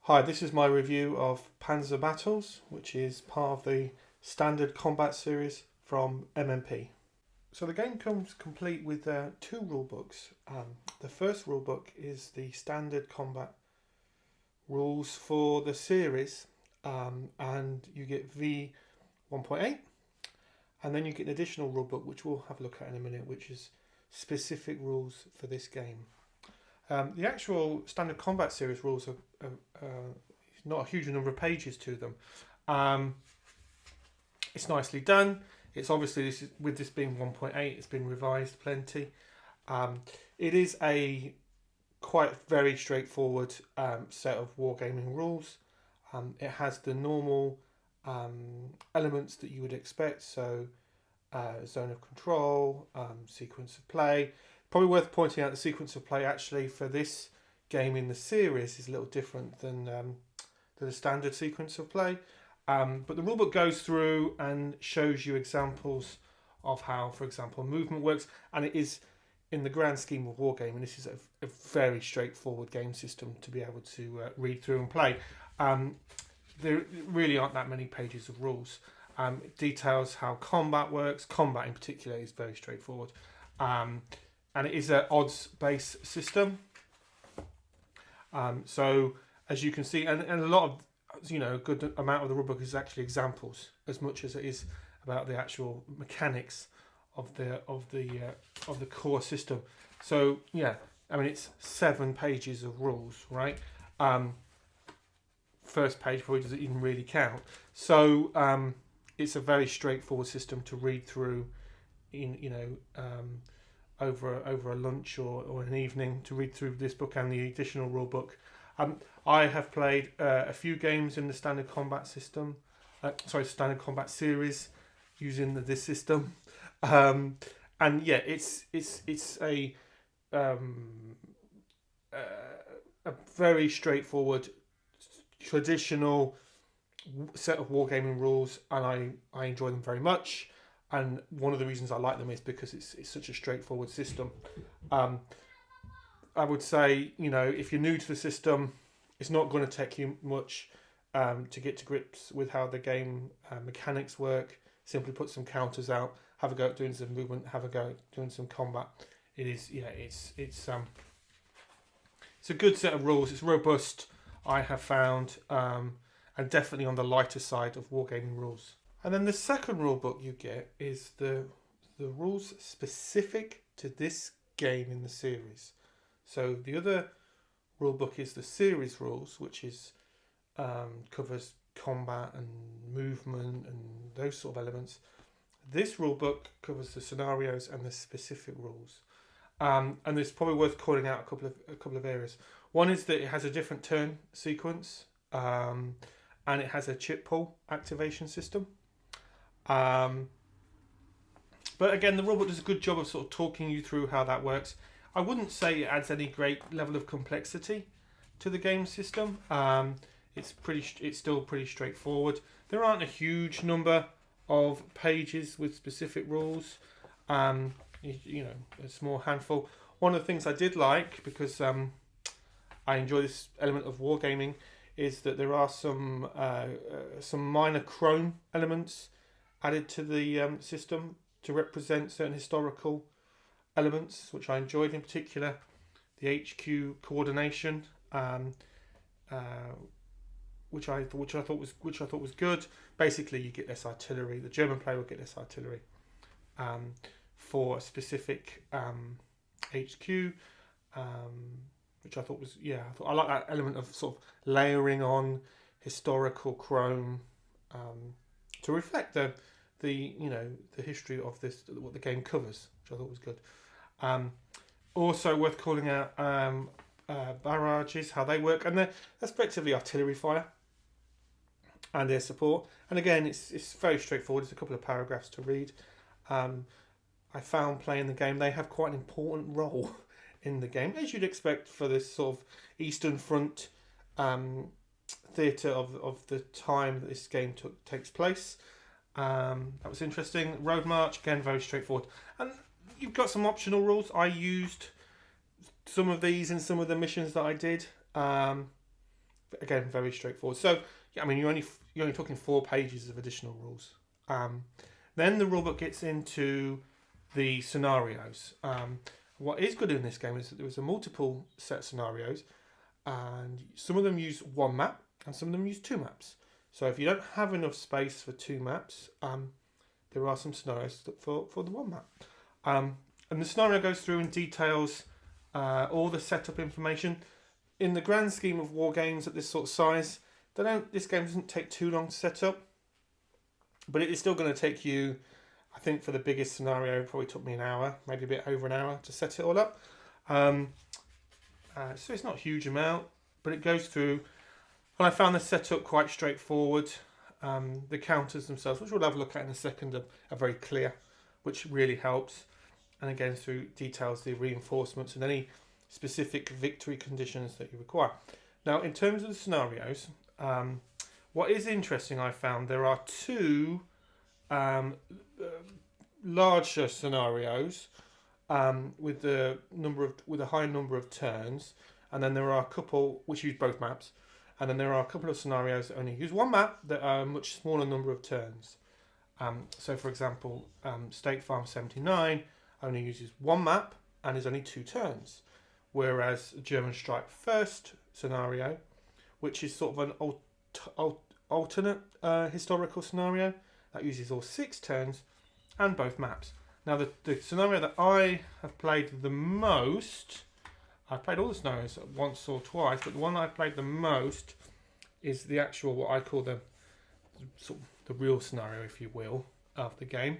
Hi, this is my review of Panzer Battles, which is part of the Standard Combat series from MMP. So the game comes complete with two rulebooks. The first rulebook is the Standard Combat rules for the series, and you get V1.8, and then you get an additional rulebook, which we'll have a look at in a minute, which is specific rules for this game. The actual Standard Combat series rules are not a huge number of pages to them. It's nicely done. It's obviously, with this being 1.8, it's been revised plenty. It is a quite very straightforward set of wargaming rules. It has the normal elements that you would expect, so zone of control, sequence of play. Probably worth pointing out the sequence of play actually for this game in the series is a little different than the standard sequence of play. But the rulebook goes through and shows you examples of how, for example, movement works, and it is, in the grand scheme of wargaming, this is a very straightforward game system to be able to read through and play. There really aren't that many pages of rules. It details how combat works. Combat in particular is very straightforward. And it is an odds-based system. So as you can see, and a lot of, a good amount of the rulebook is actually examples, as much as it is about the actual mechanics of the core system. So yeah, I mean, it's 7 pages of rules, right? First page probably doesn't even really count. So it's a very straightforward system to read through in over a lunch or an evening, to read through this book and the additional rule book. I have played a few games in the standard combat system, standard combat series, using this system, and yeah, it's a very straightforward, traditional set of wargaming rules, and I enjoy them very much. And one of the reasons I like them is because it's such a straightforward system. I would say, if you're new to the system, it's not going to take you much to get to grips with how the game mechanics work. Simply put some counters out, have a go at doing some movement, have a go at doing some combat. It's a good set of rules. It's robust, I have found, and definitely on the lighter side of wargaming rules. And then the second rule book you get is the rules specific to this game in the series. So the other rule book is the series rules, which is covers combat and movement and those sort of elements. This rule book covers the scenarios and the specific rules. And it's probably worth calling out a couple of areas. One is that it has a different turn sequence, and it has a chip pull activation system. But again, the rulebook does a good job of sort of talking you through how that works. I wouldn't say it adds any great level of complexity to the game system. It's still pretty straightforward. There aren't a huge number of pages with specific rules. A small handful. One of the things I did like, because I enjoy this element of wargaming, is that there are some minor chrome elements added to the system to represent certain historical elements, which I enjoyed. In particular, the HQ coordination, which I thought was good. Basically, you get this artillery. The German player will get this artillery for a specific HQ, which I thought was I like that element of sort of layering on historical chrome to reflect the history of this, what the game covers, which I thought was good. Also worth calling out barrages, how they work, and that's effectively artillery fire and air support. And again, it's very straightforward. It's a couple of paragraphs to read. I found playing the game, they have quite an important role in the game, as you'd expect for this sort of Eastern Front theatre of the time that this game takes place. That was interesting. Road march, again, very straightforward. And you've got some optional rules. I used some of these in some of the missions that I did. again, very straightforward. So yeah, I mean, you're only talking 4 pages of additional rules. Then the rulebook gets into the scenarios. What is good in this game is that there was a multiple set of scenarios, and some of them use 1 map and some of them use 2 maps. So if you don't have enough space for 2 maps, there are some scenarios for the 1 map. And the scenario goes through and details all the setup information. In the grand scheme of war games at this sort of size, this game doesn't take too long to set up, but it is still going to take you, I think for the biggest scenario, it probably took me an hour, maybe a bit over an hour to set it all up. So it's not a huge amount, but it goes through, and I found the setup quite straightforward. The counters themselves, which we'll have a look at in a second, are very clear, which really helps. And again, through details the reinforcements and any specific victory conditions that you require. Now, in terms of the scenarios, what is interesting, I found there are 2 larger scenarios with a high number of turns, and then there are a couple which use both maps, and then there are a couple of scenarios that only use 1 map that are a much smaller number of turns. So, for example, State Farm 79 only uses 1 map and is only 2 turns, whereas German Strike First scenario, which is sort of an alternate historical scenario, that uses all 6 turns and both maps. Now, the scenario that I have played the most, I've played all the scenarios once or twice, but the one I've played the most is the actual, what I call the real scenario, if you will, of the game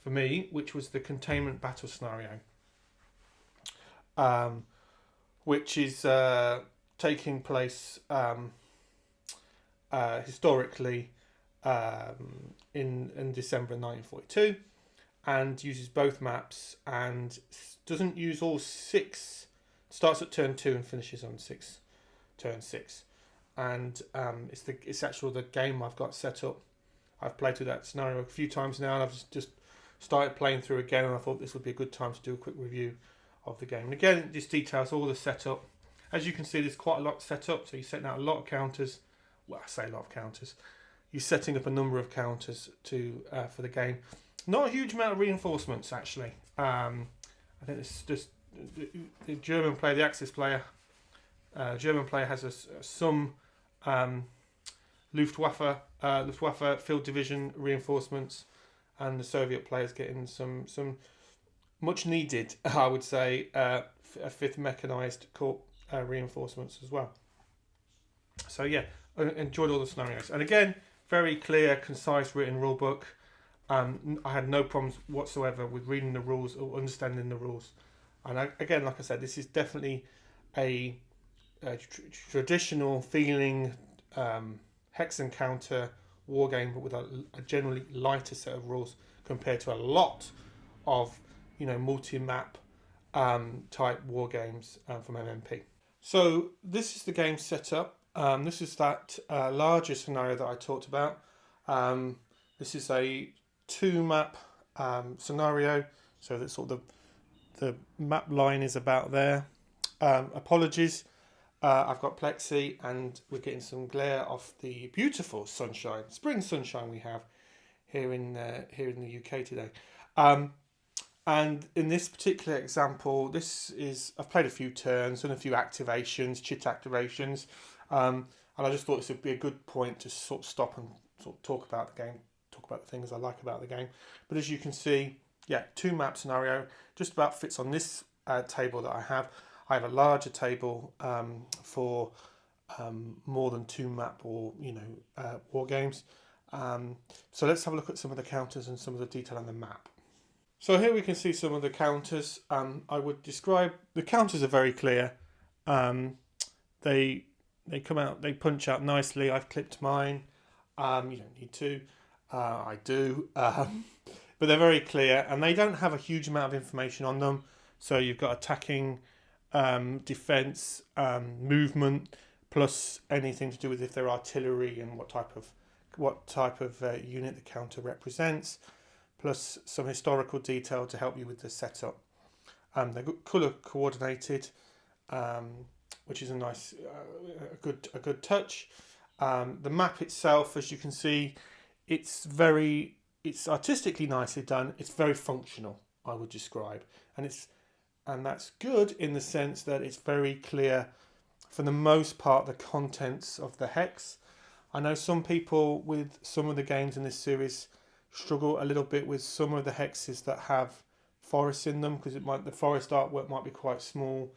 for me, which was the containment battle scenario, which is taking place historically in December 1942, and uses both maps and doesn't use all 6. Starts at turn 2 and finishes on turn 6. And it's actually the game I've got set up. I've played through that scenario a few times now, and I've just started playing through again, and I thought this would be a good time to do a quick review of the game. And again, it just details all the setup. As you can see, there's quite a lot set up, so you're setting out a lot of counters. Well, I say a lot of counters. You're setting up a number of counters for the game. Not a huge amount of reinforcements, actually. I think it's just the German player, the Axis player. German player has some Luftwaffe Field Division reinforcements, and the Soviet players getting some much needed, I would say, 5th Mechanized Corps reinforcements as well. So yeah, I enjoyed all the scenarios, and again, very clear, concise written rule book. I had no problems whatsoever with reading the rules or understanding the rules. And again, like I said, this is definitely a traditional feeling hex and counter war game, but with a generally lighter set of rules compared to a lot of multi-map type war games from MMP. So this is the game setup. This is that larger scenario that I talked about. This is a 2-map scenario, so that sort of the map line is about there. Apologies, I've got plexi and we're getting some glare off the beautiful spring sunshine we have here in the UK today. And in this particular example, I've played a few turns and a few activations, chit activations, and I just thought this would be a good point to sort of stop and sort of talk about the game, talk about the things I like about the game. But as you can see, 2-map scenario just about fits on this table that I have. I have a larger table for more than 2-map or war games. So let's have a look at some of the counters and some of the detail on the map. So here we can see some of the counters. I would describe the counters are very clear. They come out, they punch out nicely. I've clipped mine. You don't need to. I do. But they're very clear, and they don't have a huge amount of information on them. So you've got attacking, defense, movement, plus anything to do with if they're artillery and what type of unit the counter represents, plus some historical detail to help you with the setup. They're colour coordinated. which is a nice, a good touch. The map itself, as you can see, it's artistically nicely done. It's very functional, I would describe, and that's good in the sense that it's very clear, for the most part, the contents of the hex. I know some people with some of the games in this series struggle a little bit with some of the hexes that have forests in them, because the forest artwork might be quite small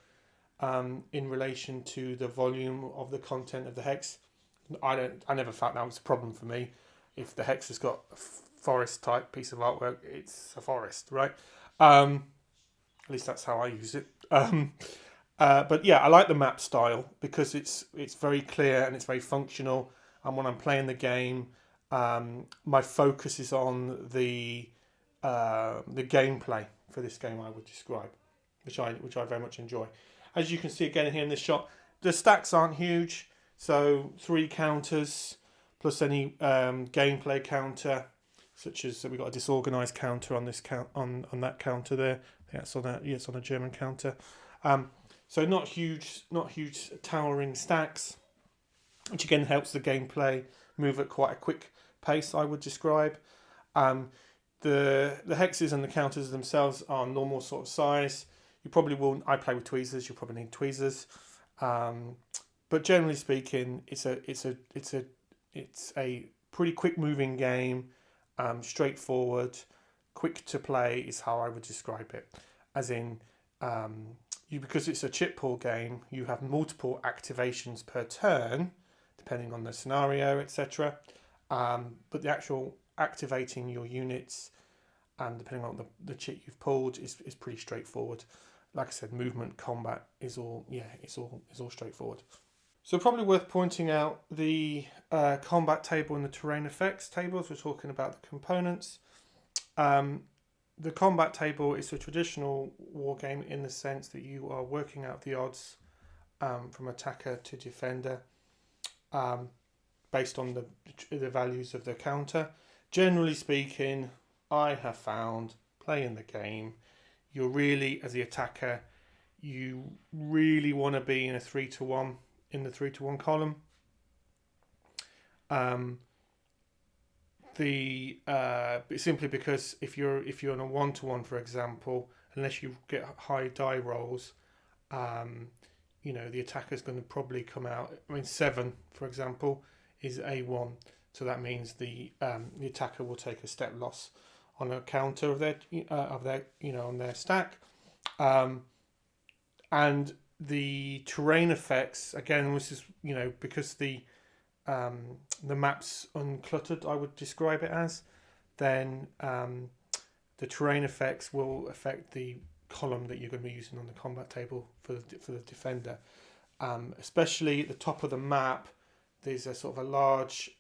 in relation to the volume of the content of the hex. I never felt that was a problem for me. If the hex has got a forest type piece of artwork, it's a forest, right? At least that's how I use it. But yeah, I like the map style because it's very clear and it's very functional. And when I'm playing the game, my focus is on the gameplay for this game, I would describe, which I very much enjoy. As you can see again here in this shot, the stacks aren't huge, so 3 counters plus any gameplay counter, such as we've got a disorganized counter on this on that counter there. I think it's on a German counter. So not huge towering stacks, which again helps the gameplay move at quite a quick pace, I would describe. The hexes and the counters themselves are normal sort of size. You probably will. I play with tweezers. You'll probably need tweezers, but generally speaking, it's a pretty quick moving game, straightforward, quick to play is how I would describe it. As in, because it's a chip pull game, you have multiple activations per turn, depending on the scenario, etc. But the actual activating your units, and depending on the chip you've pulled, is pretty straightforward. Like I said, movement, combat is all straightforward. So probably worth pointing out the combat table and the terrain effects tables. We're talking about the components. The combat table is a traditional war game in the sense that you are working out the odds from attacker to defender based on the values of the counter. Generally speaking, I have found playing the game, you're really, as the attacker, you really want to be in a 3-to-1 in the 3-to-1 column. Simply because if you're on a 1-to-1, for example, unless you get high die rolls, the attacker's going to probably come out. 7, for example, is A1, so that means the attacker will take a step loss on a counter of their on their stack, and the terrain effects again. This is because the map's uncluttered, I would describe it as. Then the terrain effects will affect the column that you're going to be using on the combat table for the defender. Especially at the top of the map, there's a sort of a large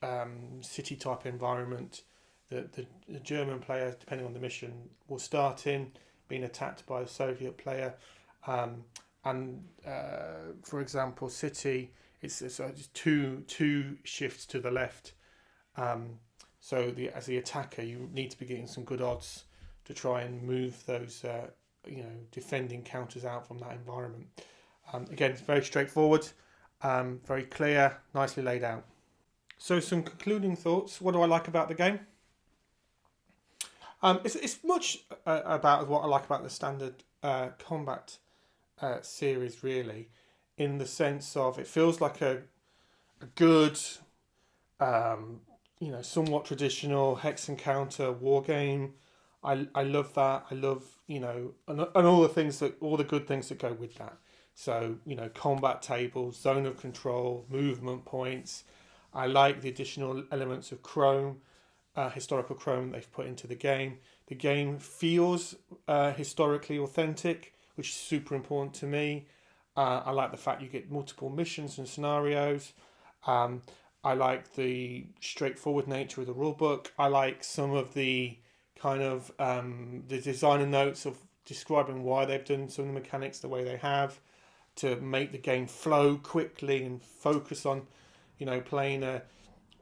city type environment that the German player, depending on the mission, will start in, being attacked by a Soviet player. For example, city, it's two shifts to the left. So as the attacker, you need to be getting some good odds to try and move those defending counters out from that environment. Again, it's very straightforward, very clear, nicely laid out. So some concluding thoughts. What do I like about the game? It's much about what I like about the standard combat series, really, in the sense of it feels like a good, somewhat traditional hex and counter war game. I love that. I love and all the good things that go with that. So combat tables, zone of control, movement points. I like the additional elements of Chrome. Historical Chrome they've put into the game. The game feels historically authentic, which is super important to me. I like the fact you get multiple missions and scenarios. I like the straightforward nature of the rulebook. I like some of the kind of the designer notes of describing why they've done some of the mechanics the way they have to make the game flow quickly and focus on playing a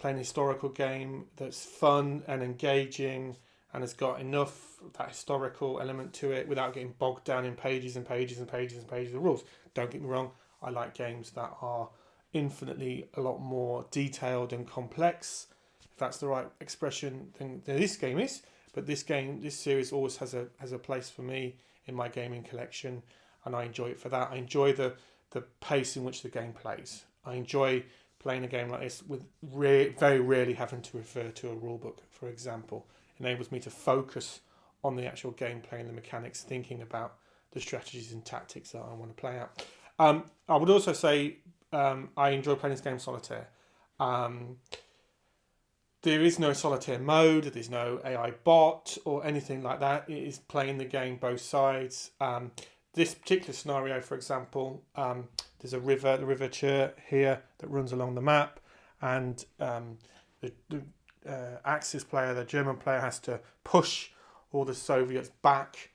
historical game that's fun and engaging and has got enough of that historical element to it without getting bogged down in pages and pages and pages and pages of rules. Don't get me wrong, I like games that are infinitely a lot more detailed and complex, if that's the right expression, than this game is. But this series always has a place for me in my gaming collection, and I enjoy it for that. I enjoy the pace in which the game plays. I enjoy playing a game like this with very rarely having to refer to a rulebook, for example. It enables me to focus on the actual gameplay and the mechanics, thinking about the strategies and tactics that I want to play out. I would also say I enjoy playing this game solitaire. There is no solitaire mode, there's no AI bot or anything like that. It is playing the game both sides. This particular scenario, for example, there's the River Chur here that runs along the map, and the Axis player, the German player, has to push all the Soviets back,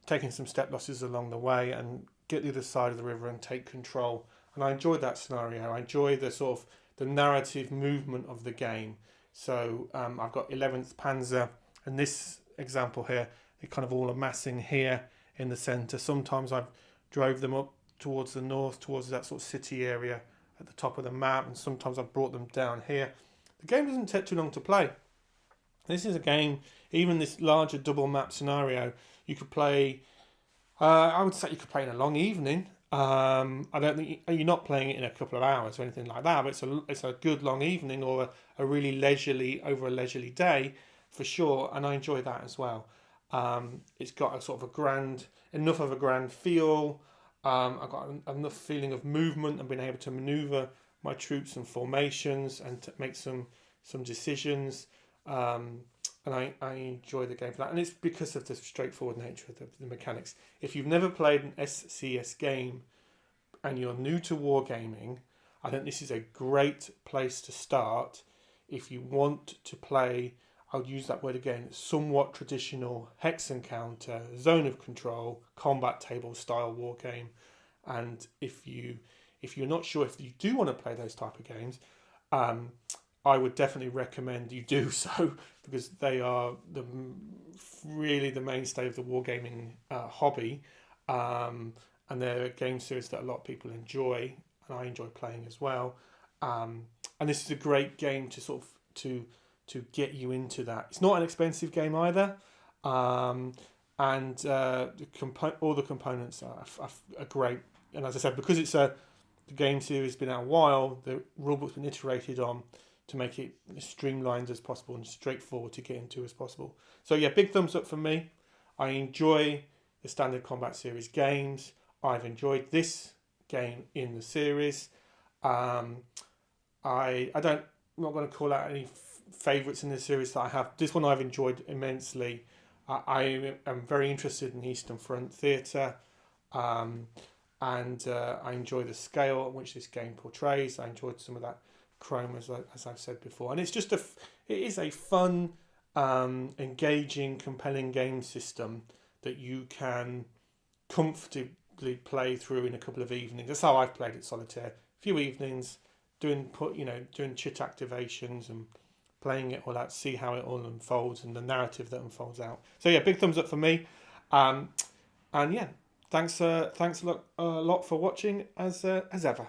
taking some step losses along the way, and get the other side of the river and take control. And I enjoyed that scenario. I enjoy the sort of the narrative movement of the game. So I've got 11th Panzer, and this example here, they're kind of all amassing here in the centre. Sometimes I've drove them up towards the north, towards that sort of city area at the top of the map, and sometimes I've brought them down here. The game doesn't take too long to play. This is a game, even this larger double map scenario, you could play, I would say you could play in a long evening. I don't think you're not playing it in a couple of hours or anything like that, but it's a good long evening, or a really leisurely, over a leisurely day for sure, and I enjoy that as well. It's got a sort of enough of a grand feel. I've got enough feeling of movement and being able to maneuver my troops and formations and to make some decisions. And I enjoy the game for that, and it's because of the straightforward nature of the mechanics. If you've never played an SCS game and you're new to wargaming, I think this is a great place to start. If you want to play, I'll use that word again, somewhat traditional hex encounter, zone of control, combat table style wargame. And if you're not sure if you do want to play those type of games, I would definitely recommend you do so, because they are really the mainstay of the wargaming hobby, and they're a game series that a lot of people enjoy, and I enjoy playing as well. And this is a great game to sort of to get you into that. It's not an expensive game either, and all the components are great. And as I said, because the game series has been out a while, the rulebook's been iterated on to make it as streamlined as possible and straightforward to get into as possible. So yeah, big thumbs up from me. I enjoy the Standard Combat Series games. I've enjoyed this game in the series. I'm not going to call out any favourites in the series that I have. This one I've enjoyed immensely. I am very interested in Eastern Front theatre, and I enjoy the scale at which this game portrays. I enjoyed some of that chrome, as I've said before, and it's just it is a fun, engaging, compelling game system that you can comfortably play through in a couple of evenings. That's how I've played it solitaire. A few evenings, doing chit activations and playing it all out, see how it all unfolds and the narrative that unfolds out. So yeah, big thumbs up for me. And yeah, thanks a lot for watching as ever.